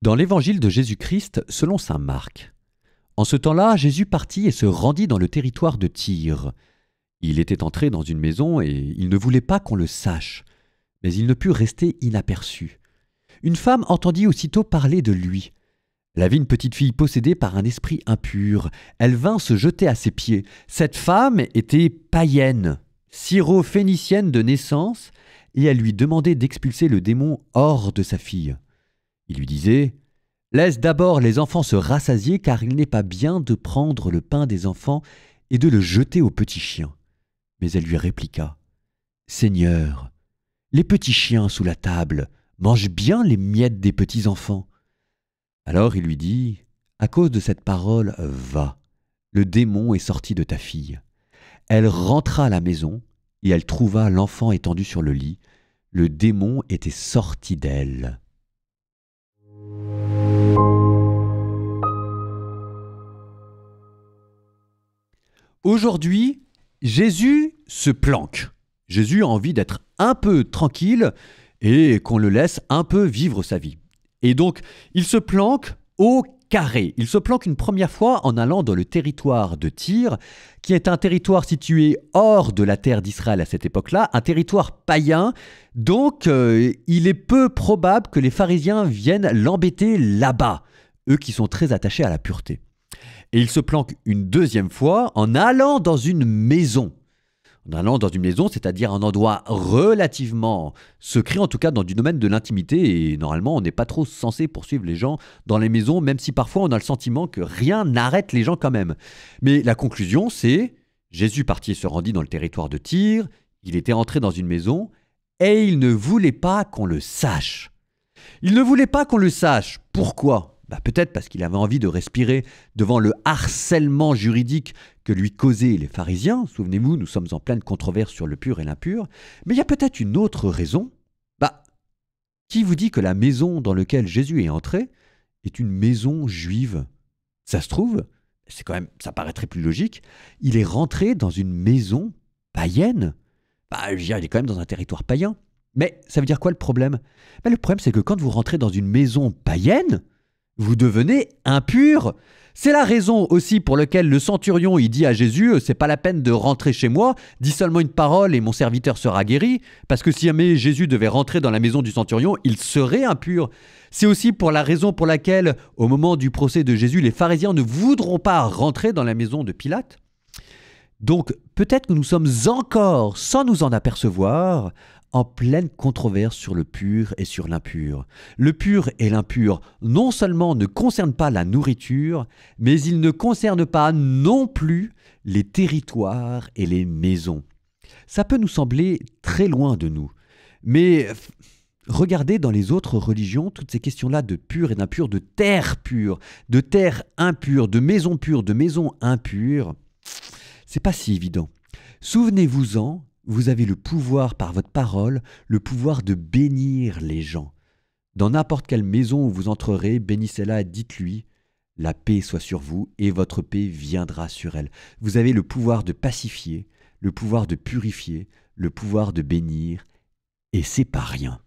Dans l'évangile de Jésus-Christ selon saint Marc. En ce temps-là, Jésus partit et se rendit dans le territoire de Tyr. Il était entré dans une maison et il ne voulait pas qu'on le sache, mais il ne put rester inaperçu. Une femme entendit aussitôt parler de lui. Elle avait une petite fille possédée par un esprit impur. Elle vint se jeter à ses pieds. Cette femme était païenne, syro-phénicienne de naissance, et elle lui demandait d'expulser le démon hors de sa fille. Il lui disait « Laisse d'abord les enfants se rassasier, car il n'est pas bien de prendre le pain des enfants et de le jeter aux petits chiens. » Mais elle lui répliqua « Seigneur, les petits chiens sous la table mangent bien les miettes des petits enfants. » Alors il lui dit « À cause de cette parole, va, le démon est sorti de ta fille. » Elle rentra à la maison et elle trouva l'enfant étendu sur le lit. Le démon était sorti d'elle. Aujourd'hui, Jésus se planque. Jésus a envie d'être un peu tranquille et qu'on le laisse un peu vivre sa vie. Et donc, il se planque au carré. Il se planque une première fois en allant dans le territoire de Tyr, qui est un territoire situé hors de la terre d'Israël à cette époque-là, un territoire païen. Donc, il est peu probable que les pharisiens viennent l'embêter là-bas, eux qui sont très attachés à la pureté. Et il se planque une deuxième fois en allant dans une maison. En allant dans une maison, c'est-à-dire un endroit relativement secret, en tout cas dans du domaine de l'intimité. Et normalement, on n'est pas trop censé poursuivre les gens dans les maisons, même si parfois on a le sentiment que rien n'arrête les gens quand même. Mais la conclusion, c'est Jésus partit et se rendit dans le territoire de Tyr, il était entré dans une maison et il ne voulait pas qu'on le sache. Il ne voulait pas qu'on le sache. Pourquoi ? Peut-être parce qu'il avait envie de respirer devant le harcèlement juridique que lui causaient les pharisiens. Souvenez-vous, nous sommes en pleine controverse sur le pur et l'impur. Mais il y a peut-être une autre raison. Qui vous dit que la maison dans laquelle Jésus est entré est une maison juive? Ça se trouve, ça paraîtrait plus logique, il est rentré dans une maison païenne. Je veux dire, il est quand même dans un territoire païen. Mais ça veut dire quoi le problème? Le problème, c'est que quand vous rentrez dans une maison païenne, vous devenez impur. C'est la raison aussi pour laquelle le centurion il dit à Jésus « C'est pas la peine de rentrer chez moi, dis seulement une parole et mon serviteur sera guéri. » Parce que si jamais Jésus devait rentrer dans la maison du centurion, il serait impur. C'est aussi pour la raison pour laquelle, au moment du procès de Jésus, les pharisiens ne voudront pas rentrer dans la maison de Pilate. Donc peut-être que nous sommes encore, sans nous en apercevoir, en pleine controverse sur le pur et sur l'impur. Le pur et l'impur non seulement ne concernent pas la nourriture, mais ils ne concernent pas non plus les territoires et les maisons. Ça peut nous sembler très loin de nous, mais regardez dans les autres religions toutes ces questions-là de pur et d'impur, de terre pure, de terre impure, de maison pure, de maison impure. C'est pas si évident. Souvenez-vous-en, vous avez le pouvoir par votre parole, le pouvoir de bénir les gens. Dans n'importe quelle maison où vous entrerez, bénissez-la et dites-lui « La paix soit sur vous et votre paix viendra sur elle ». Vous avez le pouvoir de pacifier, le pouvoir de purifier, le pouvoir de bénir, et c'est pas rien.